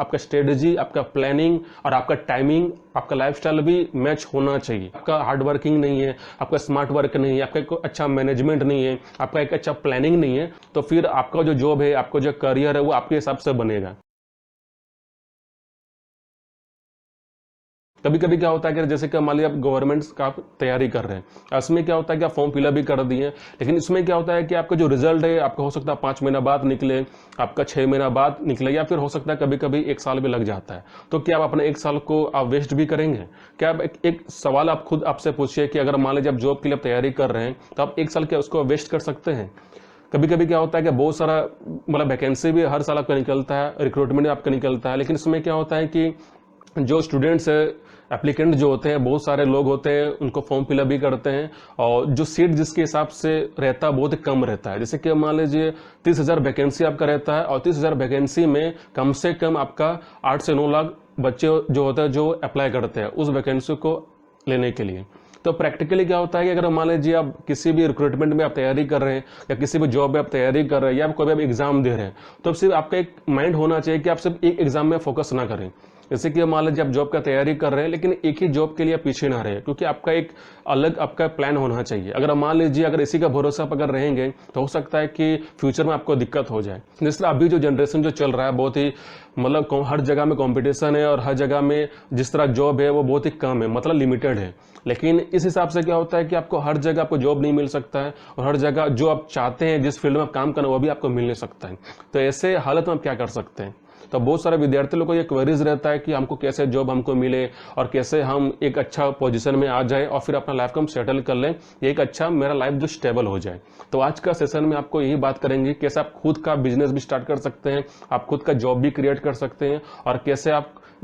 आपका स्ट्रेटजी, आपका प्लानिंग और आपका टाइमिंग, आपका लाइफस्टाइल भी मैच होना चाहिए। आपका हार्ड वर्किंग नहीं है, आपका स्मार्ट वर्क नहीं है, आपका एक अच्छा मैनेजमेंट नहीं है, आपका एक अच्छा प्लानिंग नहीं है, तो फिर आपका जो जॉब है, आपका जो करियर है, वो आपके हिसाब से बनेगा। कभी कभी क्या होता है कि जैसे कि मान लीजिए आप गवर्नमेंट का आप तैयारी कर रहे हैं, इसमें क्या होता है कि आप फॉर्म फिलअप भी कर दिए, लेकिन इसमें क्या होता है कि आपका जो रिजल्ट है आपका हो सकता है 5 महीना बाद निकले, आपका 6 महीना बाद निकले, या फिर हो सकता है कभी कभी 1 साल भी लग जाता है। तो क्या आप अपने 1 साल को आप वेस्ट भी करेंगे? क्या आप एक सवाल आप खुद आपसे पूछिए कि अगर मान लीजिए आप जॉब के लिए तैयारी कर रहे हैं तो आप 1 साल क्या उसको वेस्ट कर सकते हैं? कभी कभी क्या होता है कि बहुत सारा मतलब वैकेंसी भी हर साल आपका निकलता है, रिक्रूटमेंट भी आपका निकलता है, लेकिन इसमें क्या होता है कि जो स्टूडेंट्स है, एप्लीकेंट जो होते हैं, बहुत सारे लोग होते हैं, उनको फॉर्म फिलअप भी करते हैं, और जो सीट जिसके हिसाब से रहता है बहुत ही कम रहता है। जैसे कि मान लीजिए 30,000 वैकेंसी आपका रहता है, और 30,000 वैकेंसी में कम से कम आपका 8 से 9 लाख बच्चे जो होते हैं जो अप्लाई करते हैं उस वैकेंसी को लेने के लिए। तो प्रैक्टिकली क्या होता है कि अगर मान लीजिए आप किसी भी रिक्रूटमेंट में आप तैयारी कर रहे हैं, या किसी भी जॉब में आप तैयारी कर रहे हैं, या कोई भी आप एग्जाम दे रहे हैं, तो सिर्फ आपका एक माइंड होना चाहिए कि आप सिर्फ एक एग्जाम में फोकस ना करें। जैसे कि मान लीजिए आप जॉब का तैयारी कर रहे हैं, लेकिन एक ही जॉब के लिए आप पीछे ना रहे, क्योंकि आपका एक अलग आपका प्लान होना चाहिए। अगर मान लीजिए अगर इसी का भरोसा आप अगर रहेंगे तो हो सकता है कि फ्यूचर में आपको दिक्कत हो जाए। जिससे अभी जो जनरेशन जो चल रहा है बहुत ही मतलब हर जगह में कंपटीशन है, और हर जगह में जिस तरह जॉब है वो बहुत ही कम है, मतलब लिमिटेड है। लेकिन इस हिसाब से क्या होता है कि आपको हर जगह आपको जॉब नहीं मिल सकता है, और हर जगह जो आप चाहते हैं जिस फील्ड में आप काम करना वो भी आपको मिल नहीं सकता है। तो ऐसे हालत में आप क्या कर सकते हैं? तो बहुत सारे विद्यार्थी लोग को ये क्वेरीज रहता है कि हमको कैसे जॉब हमको मिले, और कैसे हम एक अच्छा पोजीशन में आ जाए, और फिर अपना लाइफ को हम सेटल कर लें, एक अच्छा मेरा लाइफ जो स्टेबल हो जाए। तो आज का सेशन में आपको यही बात करेंगे कैसे आप खुद का बिजनेस भी स्टार्ट कर सकते हैं, आप खुद का जॉब भी क्रिएट कर सकते हैं, और कैसे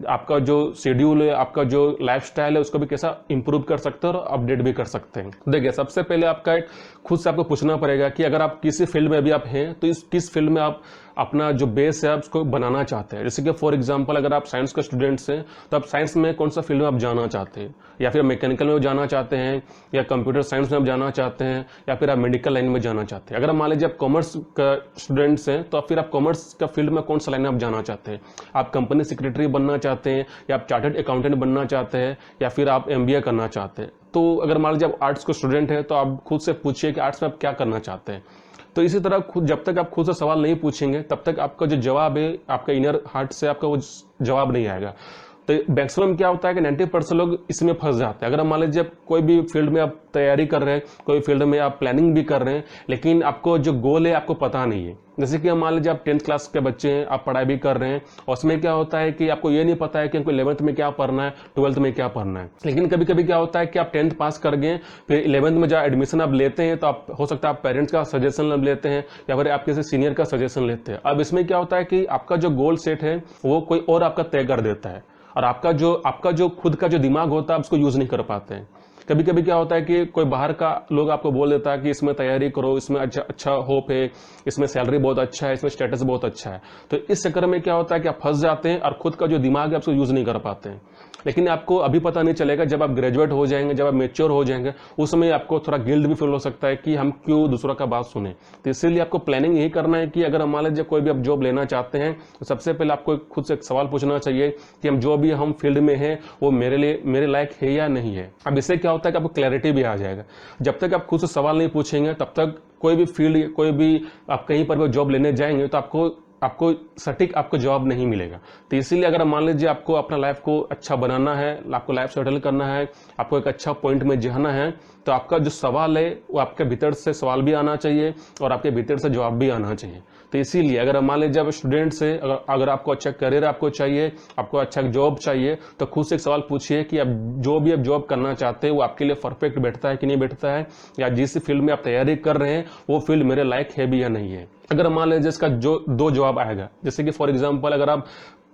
आपका जो शेड्यूल है, आपका जो लाइफस्टाइल है, उसको भी कैसा इंप्रूव कर सकते हैं और अपडेट भी कर सकते हैं। देखिए, सबसे पहले आपका एक खुद से आपको पूछना पड़ेगा कि अगर आप किसी फील्ड में भी आप हैं तो इस किस फील्ड में आप अपना जो बेस है आप उसको बनाना चाहते हैं। जैसे कि फॉर एग्जांपल अगर आप साइंस के स्टूडेंट्स हैं तो आप साइंस में कौन सा फील्ड में आप जाना चाहते हैं, या फिर मैकेनिकल में जाना चाहते हैं, या कंप्यूटर साइंस में आप जाना चाहते हैं, या फिर आप मेडिकल लाइन में जाना चाहते हैं। अगर मान लीजिए आप कॉमर्स का स्टूडेंट्स हैं तो फिर आप कॉमर्स का फील्ड में कौन सा लाइन में आप जाना चाहते हैं? आप कंपनी सेक्रेटरी बनना चाहते हैं, या आप चार्टर्ड अकाउंटेंट बनना चाहते हैं, या फिर आप MBA करना चाहते हैं? तो अगर मान लीजिए आप आर्ट्स को स्टूडेंट है तो आप खुद से पूछिए कि आर्ट्स में आप क्या करना चाहते हैं। तो इसी तरह खुद जब तक आप खुद से सवाल नहीं पूछेंगे तब तक आपका जो जवाब है आपका इनर हार्ट से आपका वो जवाब नहीं आएगा। तो मैक्सिमम क्या होता है कि 90% लोग इसमें फंस जाते हैं। अगर मान लीजिए कोई भी फील्ड में आप तैयारी कर रहे हैं, कोई फील्ड में आप प्लानिंग भी कर रहे हैं, लेकिन आपको जो गोल है आपको पता नहीं है। जैसे कि मान लीजिए आप 10th क्लास के बच्चे हैं, आप पढ़ाई भी कर रहे हैं, और उसमें क्या होता है कि आपको ये नहीं पता है कि हमको 11th में क्या पढ़ना है, 12th में क्या पढ़ना है। लेकिन कभी कभी क्या होता है कि आप 10th पास कर गए, फिर 11th में जब एडमिशन आप लेते हैं तो आप हो सकता है आप पेरेंट्स का सजेशन लेते हैं, या फिर आप किसी सीनियर का सजेशन लेते हैं। अब इसमें क्या होता है कि आपका जो गोल सेट है वो कोई और आपका तय कर देता है, और आपका जो खुद का जो दिमाग होता है उसको यूज नहीं कर पाते हैं। कभी कभी क्या होता है कि कोई बाहर का लोग आपको बोल देता है कि इसमें तैयारी करो, इसमें अच्छा होप है, इसमें सैलरी बहुत अच्छा है, इसमें स्टेटस बहुत अच्छा है। तो इस चक्कर में क्या होता है कि आप फंस जाते हैं और खुद का जो दिमाग है उसको यूज नहीं कर पाते हैं। लेकिन आपको अभी पता नहीं चलेगा, जब आप ग्रेजुएट हो जाएंगे, जब आप मेच्योर हो जाएंगे, उस समय आपको थोड़ा गिल्ट भी फील हो सकता है कि हम क्यों दूसरों का बात सुने। तो इसीलिए आपको प्लानिंग यही करना है कि अगर मान लीजिए कोई भी आप जॉब लेना चाहते हैं तो सबसे पहले आपको खुद से एक सवाल पूछना चाहिए कि हम जो भी हम फील्ड में हैं वो मेरे लायक है या नहीं है। अब इससे क्या होता है कि आपको क्लैरिटी भी आ जाएगा। जब तक आप खुद से सवाल नहीं पूछेंगे तब तक कोई भी फील्ड, कोई भी आप कहीं पर भी जॉब लेने जाएंगे तो आपको सटीक आपको जवाब नहीं मिलेगा। तो इसीलिए अगर मान लीजिए आपको अपना लाइफ को अच्छा बनाना है, आपको लाइफ सेटल करना है, आपको एक अच्छा पॉइंट में जाना है, तो आपका जो सवाल है वो आपके भीतर से सवाल भी आना चाहिए और आपके भीतर से जवाब भी आना चाहिए। तो इसीलिए अगर मान लीजिए आप स्टूडेंट से अगर आपको अच्छा करियर आपको चाहिए, आपको अच्छा जॉब चाहिए, तो खुद से एक सवाल पूछिए कि आप जो भी आप जॉब करना चाहते हैं वो आपके लिए परफेक्ट बैठता है कि नहीं बैठता है, या जिस फील्ड में आप तैयारी कर रहे हैं वो फील्ड मेरे लायक है भी या नहीं है। अगर मान लीजिए इसका जो 2 जवाब आएगा, जैसे कि फॉर एग्जांपल अगर आप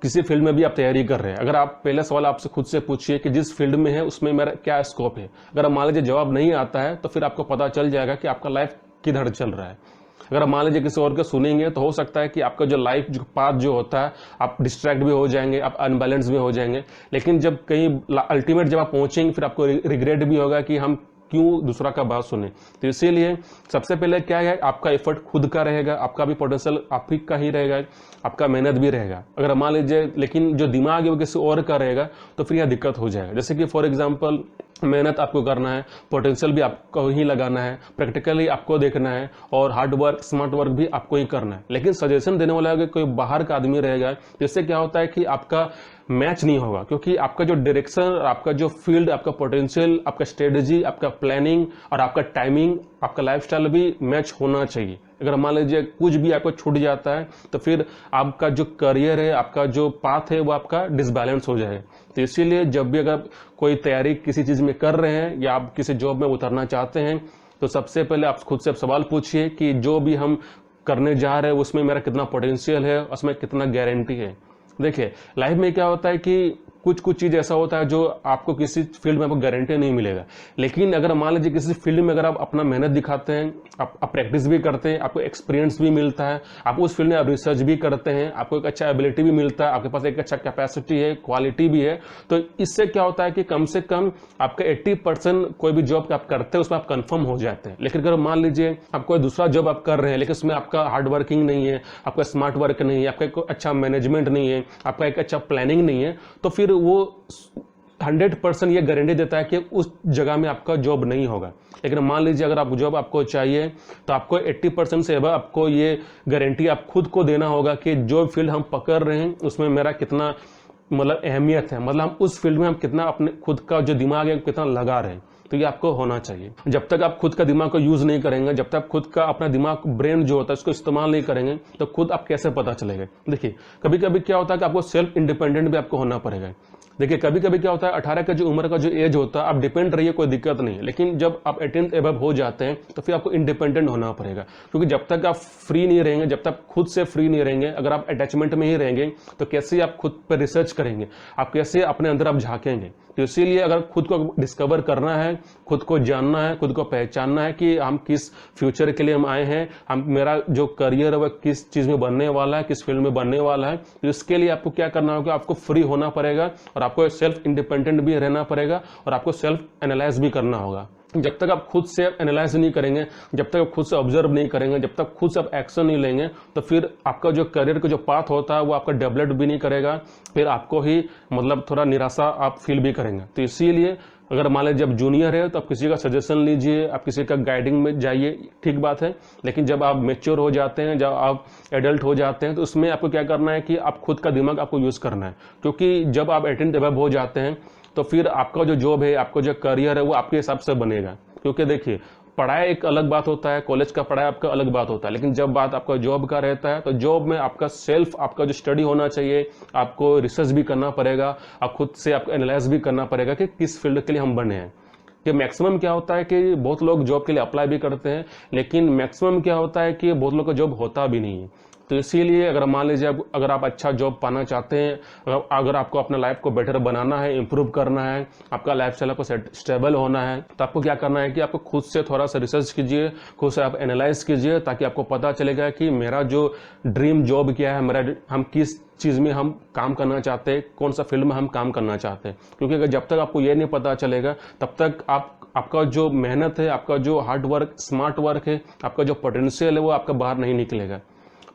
किसी फील्ड में भी आप तैयारी कर रहे हैं, अगर आप पहला सवाल आपसे खुद से पूछिए कि जिस फील्ड में है उसमें मेरा क्या स्कोप है। अगर मान लीजिए जवाब नहीं आता है तो फिर आपको पता चल जाएगा कि आपका लाइफ किधर चल रहा है। अगर मान लीजिए किसी और के सुनेंगे तो हो सकता है कि आपका जो लाइफ जो पाथ जो होता है आप डिस्ट्रैक्ट भी हो जाएंगे, आप अनबैलेंस भी हो जाएंगे। लेकिन जब कहीं अल्टीमेट जब आप पहुंचेंगे फिर आपको रिग्रेट भी होगा कि हम क्यों दूसरा का बात सुने। तो इसीलिए सबसे पहले क्या है, आपका एफर्ट खुद का रहेगा, आपका भी पोटेंशियल आप ही का ही रहेगा, आपका मेहनत भी रहेगा। अगर मान लीजिए लेकिन जो दिमाग है वो किसी और का रहेगा तो फिर यह दिक्कत हो जाएगा। जैसे कि फॉर एग्जाम्पल मेहनत आपको करना है, पोटेंशियल भी आपको ही लगाना है, प्रैक्टिकली आपको देखना है और हार्ड वर्क स्मार्ट वर्क भी आपको ही करना है। लेकिन सजेशन देने वाला अगर कोई बाहर का आदमी रहेगा, जिससे क्या होता है कि आपका मैच नहीं होगा, क्योंकि आपका जो डायरेक्शन, आपका जो फील्ड, आपका पोटेंशियल, आपका स्ट्रेटजी, आपका प्लानिंग और आपका टाइमिंग, आपका लाइफस्टाइल भी मैच होना चाहिए। अगर मान लीजिए कुछ भी आपको छूट जाता है तो फिर आपका जो करियर है, आपका जो पाथ है वो आपका डिसबैलेंस हो जाए। तो इसीलिए जब भी अगर कोई तैयारी किसी चीज में कर रहे हैं या आप किसी जॉब में उतरना चाहते हैं तो सबसे पहले आप खुद से सवाल पूछिए कि जो भी हम करने जा रहे हैं उसमें मेरा कितना पोटेंशियल है, उसमें कितना गारंटी है। देखिए लाइफ में क्या होता है कि कुछ कुछ चीज ऐसा होता है जो आपको किसी फील्ड में आपको गारंटी नहीं मिलेगा, लेकिन अगर मान लीजिए किसी फील्ड में अगर आप अपना मेहनत दिखाते हैं, आप प्रैक्टिस भी करते हैं, आपको एक्सपीरियंस भी मिलता है, आप उस फील्ड में आप रिसर्च भी करते हैं, आपको एक अच्छा एबिलिटी भी मिलता है, आपके पास एक अच्छा कैपेसिटी है, क्वालिटी भी है, तो इससे क्या होता है कि कम से कम आपका 80% कोई भी जॉब आप करते हैं उसमें आप कंफर्म हो जाते हैं। लेकिन अगर मान लीजिए आप कोई दूसरा जॉब आप कर रहे हैं लेकिन उसमें आपका हार्ड वर्किंग नहीं है, आपका स्मार्ट वर्क नहीं है, आपका कोई अच्छा मैनेजमेंट नहीं है, आपका एक अच्छा प्लानिंग नहीं है, तो फिर वो 100% ये गारंटी देता है कि उस जगह में आपका जॉब नहीं होगा। लेकिन मान लीजिए अगर आप जॉब आपको चाहिए तो आपको 80% से अब आपको ये गारंटी आप खुद को देना होगा कि जो फील्ड हम पकड़ रहे हैं उसमें मेरा कितना मतलब अहमियत है, मतलब हम उस फील्ड में हम कितना अपने खुद का जो दिमाग है कितना लगा रहे हैं। तो ये आपको होना चाहिए। जब तक आप खुद का दिमाग को यूज नहीं करेंगे, जब तक खुद का अपना दिमाग ब्रेन जो होता है उसको इस्तेमाल नहीं करेंगे तो खुद आप कैसे पता चलेगा। देखिए कभी कभी क्या होता है कि आपको सेल्फ इंडिपेंडेंट भी आपको होना पड़ेगा। देखिए कभी कभी क्या होता है 18 का जो उम्र का जो एज होता है आप डिपेंड रहिए, कोई दिक्कत नहीं है, लेकिन जब आप 18 एबव हो जाते हैं तो फिर आपको इंडिपेंडेंट होना पड़ेगा। क्योंकि जब तक आप फ्री नहीं रहेंगे, जब तक खुद से फ्री नहीं रहेंगे, अगर आप अटैचमेंट में ही रहेंगे तो कैसे आप खुद पर रिसर्च करेंगे, आप कैसे अपने अंदर आप झांकेंगे। तो इसीलिए अगर खुद को डिस्कवर करना है, खुद को जानना है, खुद को पहचानना है कि हम किस फ्यूचर के लिए हम आए हैं, हम मेरा जो करियर है वह किस चीज में बनने वाला है, किस फील्ड में बनने वाला है, तो इसके लिए आपको क्या करना होगा, आपको फ्री होना पड़ेगा और आपको सेल्फ इंडिपेंडेंट भी रहना पड़ेगा और आपको सेल्फ एनालाइज भी करना होगा। जब तक आप खुद से एनालाइज नहीं करेंगे, जब तक आप खुद से ऑब्जर्व नहीं करेंगे, जब तक खुद से आप एक्शन नहीं लेंगे तो फिर आपका जो करियर का जो पाथ होता है वो आपका डेवलप भी नहीं करेगा, फिर आपको ही मतलब थोड़ा निराशा आप फील भी करेंगे। तो इसीलिए अगर मान लीजिए जब जूनियर है तो आप किसी का सजेशन लीजिए, आप किसी का गाइडिंग में जाइए, ठीक बात है। लेकिन जब आप मेच्योर हो जाते हैं, जब आप एडल्ट हो जाते हैं तो उसमें आपको क्या करना है कि आप खुद का दिमाग आपको यूज करना है। क्योंकि जब आप 18 एबव हो जाते हैं तो फिर आपका जो जॉब है, आपका जो करियर है वो आपके हिसाब से बनेगा। क्योंकि देखिए पढ़ाई एक अलग बात होता है, कॉलेज का पढ़ाई आपका अलग बात होता है, लेकिन जब बात आपका जॉब का रहता है तो जॉब में आपका सेल्फ आपका जो स्टडी होना चाहिए, आपको रिसर्च भी करना पड़ेगा, आप खुद से आपको एनालाइज भी करना पड़ेगा कि किस फील्ड के लिए हम बने हैं। कि मैक्सिमम क्या होता है कि बहुत लोग जॉब के लिए अप्लाई भी करते हैं, लेकिन मैक्सिमम क्या होता है कि बहुत लोग का जॉब होता भी नहीं है। तो इसीलिए अगर मान लीजिए अगर आप अच्छा जॉब पाना चाहते हैं, अगर आपको अपना लाइफ को बेटर बनाना है, इंप्रूव करना है, आपका लाइफ स्टाइल आपको स्टेबल होना है, तो आपको क्या करना है कि आपको खुद से थोड़ा सा रिसर्च कीजिए, खुद से आप एनालाइज कीजिए, ताकि आपको पता चलेगा कि मेरा जो ड्रीम जॉब क्या है, मेरा हम किस चीज में हम काम करना चाहते हैं, कौन सा फील्ड में हम काम करना चाहते हैं। क्योंकि अगर जब तक आपको ये नहीं पता चलेगा तब तक आपका जो मेहनत है, आपका जो हार्ड वर्क स्मार्ट वर्क है, आपका जो पोटेंशियल है वो आपका बाहर नहीं निकलेगा।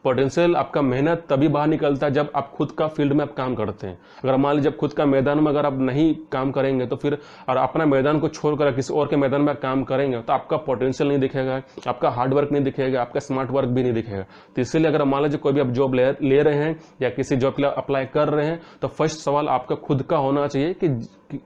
पोटेंशियल आपका मेहनत तभी बाहर निकलता है जब आप खुद का फील्ड में आप काम करते हैं। अगर मान लीजिए जब खुद का मैदान में अगर आप नहीं काम करेंगे तो फिर और अपना मैदान को छोड़कर किसी और के मैदान में काम करेंगे तो आपका पोटेंशियल नहीं दिखेगा, आपका हार्ड वर्क नहीं दिखेगा, आपका स्मार्ट वर्क भी नहीं दिखेगा। तो इसीलिए अगर मान लीजिए कोई भी आप जॉब ले रहे हैं या किसी जॉब के लिए अप्लाई कर रहे हैं तो फर्स्ट सवाल आपका खुद का होना चाहिए कि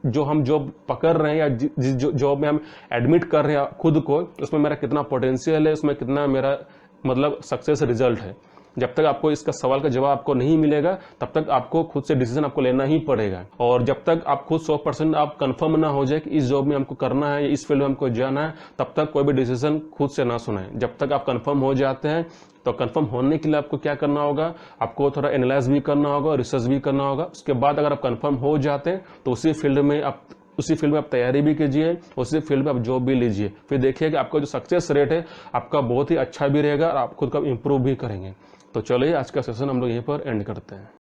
जो हम जॉब पकड़ रहे हैं या जिस जॉब में हम एडमिट कर रहे हैं खुद को, उसमें मेरा कितना पोटेंशियल है, उसमें कितना मेरा मतलब सक्सेस रिजल्ट है। जब तक आपको इसका सवाल का जवाब आपको नहीं मिलेगा तब तक आपको खुद से डिसीजन आपको लेना ही पड़ेगा। और जब तक आप खुद 100% आप कंफर्म ना हो जाए कि इस जॉब में हमको करना है या इस फील्ड में हमको जाना है, तब तक कोई भी डिसीजन खुद से ना सुनाए। जब तक आप कंफर्म हो जाते हैं तो कंफर्म होने के लिए आपको क्या करना होगा, आपको थोड़ा एनालाइज भी करना होगा, रिसर्च भी करना होगा। उसके बाद अगर आप कंफर्म हो जाते हैं तो उसी फील्ड में आप तैयारी भी कीजिए, उसी फील्ड में आप जॉब भी लीजिए। फिर देखिए कि आपका जो सक्सेस रेट है आपका बहुत ही अच्छा भी रहेगा और आप खुद का इंप्रूव भी करेंगे। तो चलिए आज का सेशन हम लोग यहीं पर एंड करते हैं।